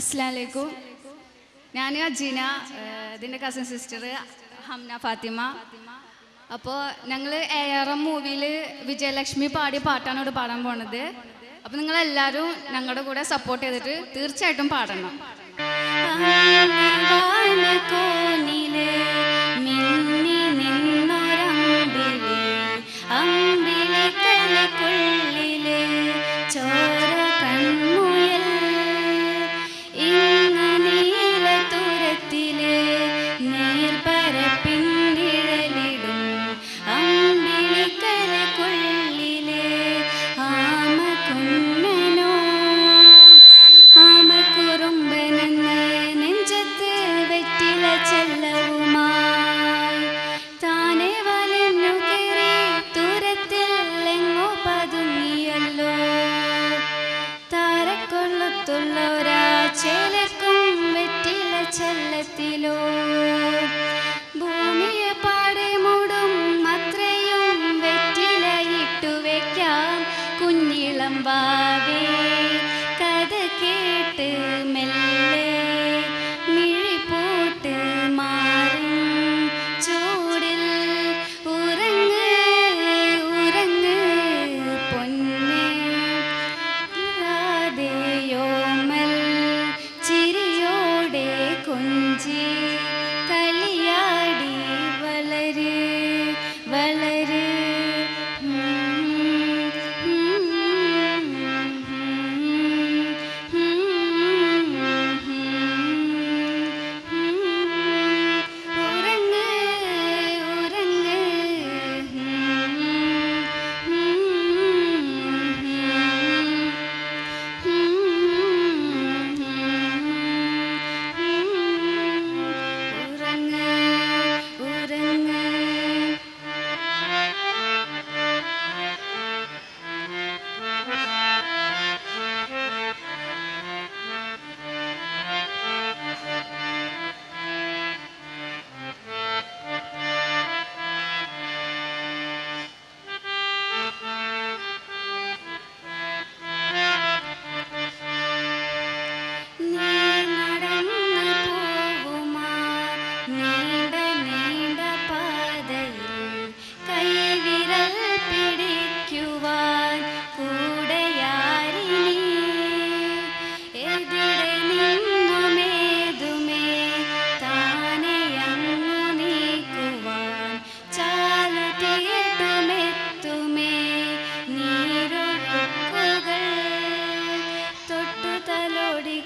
അസ്സലാമലൈക്കും. ഞാൻ അജീന, ഇതിൻ്റെ കസിൻ സിസ്റ്റർ ഹംന ഫാത്തിമ. അപ്പോൾ ഞങ്ങൾ ARM മൂവിയിൽ വിജയലക്ഷ്മി പാടിയ പാട്ടാണ് ഇവിടെ പാടാൻ പോണത്. അപ്പോൾ നിങ്ങളെല്ലാവരും ഞങ്ങളുടെ കൂടെ സപ്പോർട്ട് ചെയ്തിട്ട് തീർച്ചയായിട്ടും പാടണം. ചെല്ലത്തിലോ ഭൂമിയെ പാടെ മൂടും അത്രയും വെറ്റില ഇട്ടുവെക്കാം കുഞ്ഞിളം വാവേ കഥ കേട്ട് മെല്ലെ മിഴിപോട്ട് മാറും ചൂടിൽ ഉറങ്ങ് ഉറങ്ങ് പൊന്നെ രാധയോമൽ ചിരിയോടെ കൊഞ്ചി കളിയാടി വളര് വളര് ഉറങ്ങ് ഉറങ്ങ്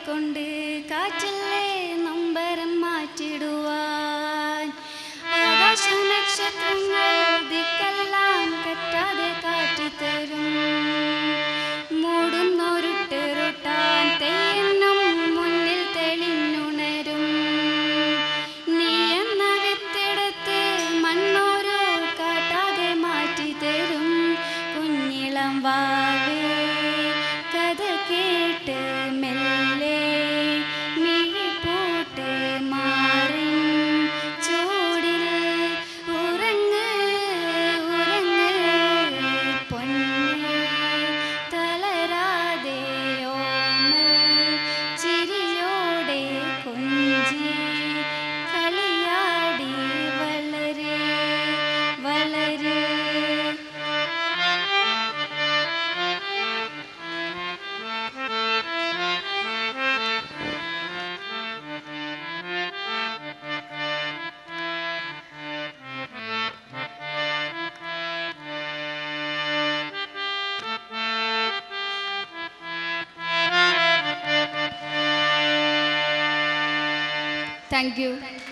കൊണ്ട് കാറ്റിലെ നൊമ്പരം മാറ്റിടുവാൻ ആകാശ നക്ഷത്രങ്ങൾ ദിക്കെല്ലാം കറ്റാതെ കാറ്റിത്തരും മൂടുന്നൊരുട്ടിറുട്ടാൻ തെയ്യന്നും മുന്നിൽ തെളിഞ്ഞുണരും നീ എന്ന വിത്തിടത്ത് മണ്ണോരോ കാട്ടാതെ മാറ്റിത്തരും കുഞ്ഞിളം വാവേ കഥ കേട്ട് മെല്ലെ മിഴിപോട്ട് മാറി ചൂടിൽ ഉറങ്ങ് ഉറങ്ങ് പൊന്നെ തളരാതെ ഓമൽ ചിരിയോടെ കൊഞ്ചി കളിയാടി വളര് വളര്. Thank you.